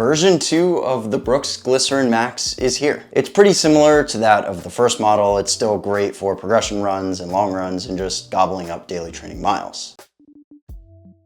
version 2 of the Brooks Glycerin Max is here. It's pretty similar to that of the first model. It's still great for progression runs and long runs and just gobbling up daily training miles.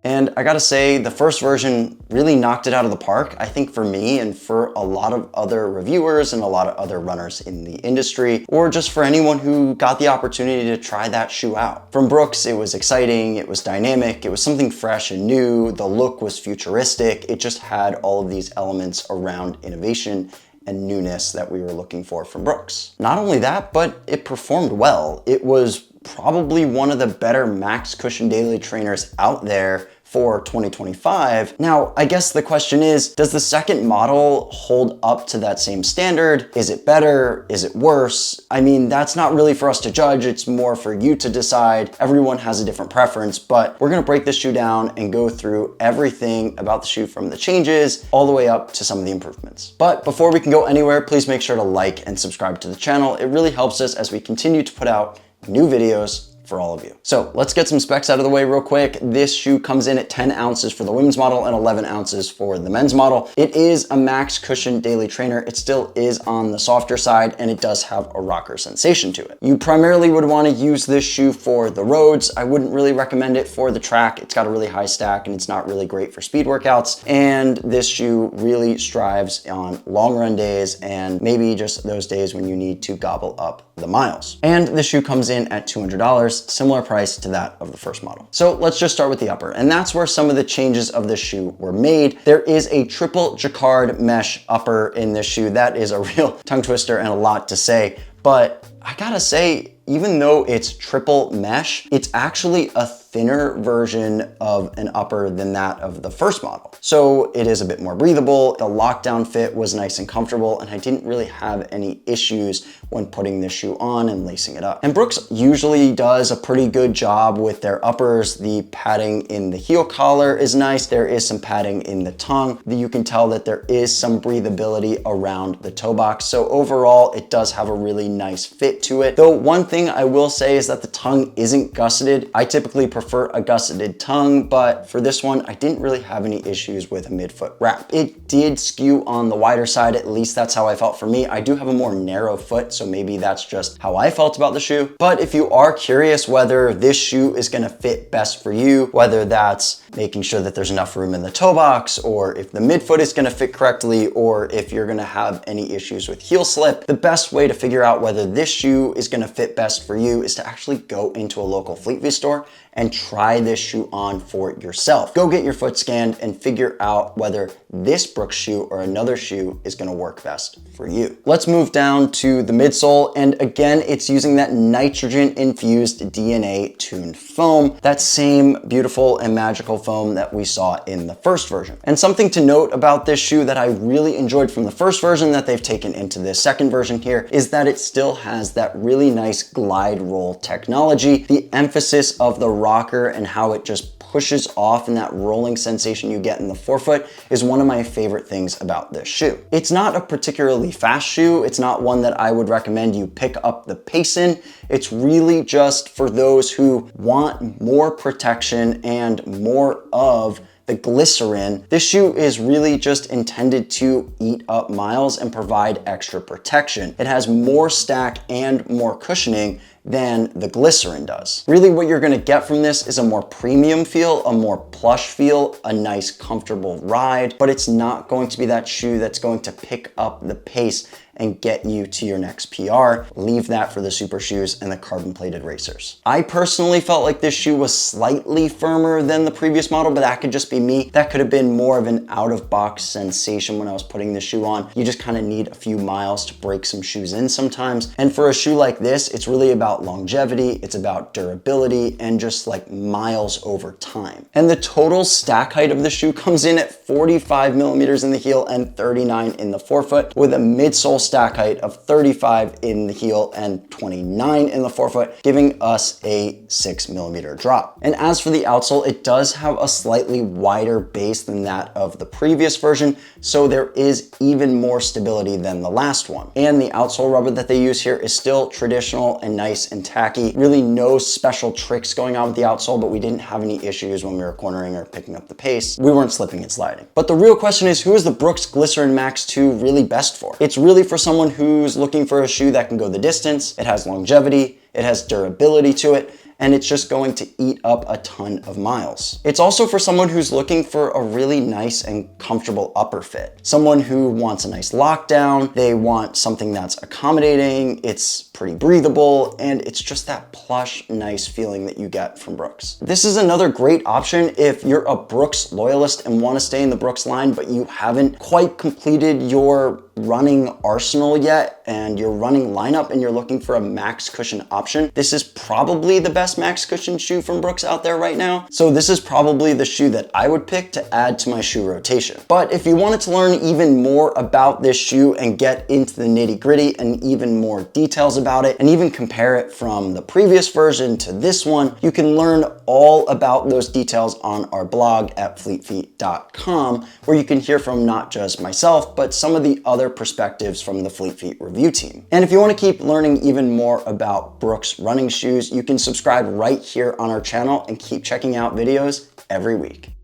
And I gotta say, the first version really knocked it out of the park, I think, for me and for a lot of other reviewers and a lot of other runners in the industry, or just for anyone who got the opportunity to try that shoe out. From Brooks, it was exciting, it was dynamic, it was something fresh and new, the look was futuristic, it just had all of these elements around innovation and newness that we were looking for from Brooks. Not only that, but it performed well. It was probably one of the better max cushion daily trainers out there for 2025. Now, I guess the question is, does the second model hold up to that same standard? Is it better? Is it worse? I mean, that's not really for us to judge. It's more for you to decide. Everyone has a different preference, but we're gonna break this shoe down and go through everything about the shoe, from the changes all the way up to some of the improvements. But before we can go anywhere, please make sure to like and subscribe to the channel. It really helps us as we continue to put out new videos for all of you. So let's get some specs out of the way real quick. This shoe comes in at 10 ounces for the women's model and 11 ounces for the men's model. It is a max cushion daily trainer. It still is on the softer side, and it does have a rocker sensation to it. You primarily would want to use this shoe for the roads. I wouldn't really recommend it for the track. It's got a really high stack and it's not really great for speed workouts. And this shoe really strives on long run days and maybe just those days when you need to gobble up the miles. And the shoe comes in at $200. Similar price to that of the first model. So let's just start with the upper, and that's where some of the changes of the shoe were made. There is a triple jacquard mesh upper in this shoe. That is a real tongue twister and a lot to say, but I gotta say, even though it's triple mesh, it's actually a thinner version of an upper than that of the first model. So it is a bit more breathable. The lockdown fit was nice and comfortable, and I didn't really have any issues when putting this shoe on and lacing it up. And Brooks usually does a pretty good job with their uppers. The padding in the heel collar is nice. There is some padding in the tongue. You can tell that there is some breathability around the toe box. So overall, it does have a really nice fit to it. Though one thing I will say is that the tongue isn't gusseted. I typically prefer a gusseted tongue, but for this one, I didn't really have any issues with a midfoot wrap. It did skew on the wider side, at least that's how I felt for me. I do have a more narrow foot, so maybe that's just how I felt about the shoe. But if you are curious whether this shoe is gonna fit best for you, whether that's making sure that there's enough room in the toe box, or if the midfoot is gonna fit correctly, or if you're gonna have any issues with heel slip, the best way to figure out whether this shoe is gonna fit best for you is to actually go into a local Fleet Feet store and try this shoe on for yourself. Go get your foot scanned and figure out whether this Brooks shoe or another shoe is gonna work best for you. Let's move down to the midsole, and again, it's using that nitrogen-infused DNA-tuned foam, that same beautiful and magical foam that we saw in the first version. And something to note about this shoe that I really enjoyed from the first version that they've taken into this second version here is that it still has that really nice glide roll technology. The emphasis of the rocker and how it just pushes off, and that rolling sensation you get in the forefoot is one of my favorite things about this shoe. It's not a particularly fast shoe. It's not one that I would recommend you pick up the pace in. It's really just for those who want more protection and more of the glycerin. This shoe is really just intended to eat up miles and provide extra protection. It has more stack and more cushioning than the glycerin does. Really what you're gonna get from this is a more premium feel, a more plush feel, a nice comfortable ride, but it's not going to be that shoe that's going to pick up the pace and get you to your next PR. Leave that for the super shoes and the carbon plated racers. I personally felt like this shoe was slightly firmer than the previous model, but that could just be me. That could have been more of an out of box sensation when I was putting this shoe on. You just kind of need a few miles to break some shoes in sometimes. And for a shoe like this, it's really about longevity, it's about durability, and just like miles over time. And the total stack height of the shoe comes in at 45 millimeters in the heel and 39 in the forefoot, with a midsole stack height of 35 in the heel and 29 in the forefoot, giving us a 6 millimeter drop. And as for the outsole, it does have a slightly wider base than that of the previous version, so there is even more stability than the last one. And the outsole rubber that they use here is still traditional and nice nice and tacky. Really no special tricks going on with the outsole, but we didn't have any issues when we were cornering or picking up the pace. We weren't slipping and sliding. But the real question is, who is the Brooks Glycerin Max 2 really best for? It's really for someone who's looking for a shoe that can go the distance, it has longevity, it has durability to it, and it's just going to eat up a ton of miles. It's also for someone who's looking for a really nice and comfortable upper fit. Someone who wants a nice lockdown, they want something that's accommodating, it's pretty breathable, and it's just that plush, nice feeling that you get from Brooks. This is another great option if you're a Brooks loyalist and want to stay in the Brooks line, but you haven't quite completed your running arsenal yet and your running lineup and you're looking for a max cushion option. This is probably the best max cushion shoe from Brooks out there right now. So this is probably the shoe that I would pick to add to my shoe rotation. But if you wanted to learn even more about this shoe and get into the nitty-gritty and even more details about it and even compare it from the previous version to this one, you can learn all about those details on our blog at fleetfeet.com, where you can hear from not just myself, but some of the other perspectives from the Fleet Feet review team. And if you want to keep learning even more about Brooks running shoes, you can subscribe right here on our channel and keep checking out videos every week.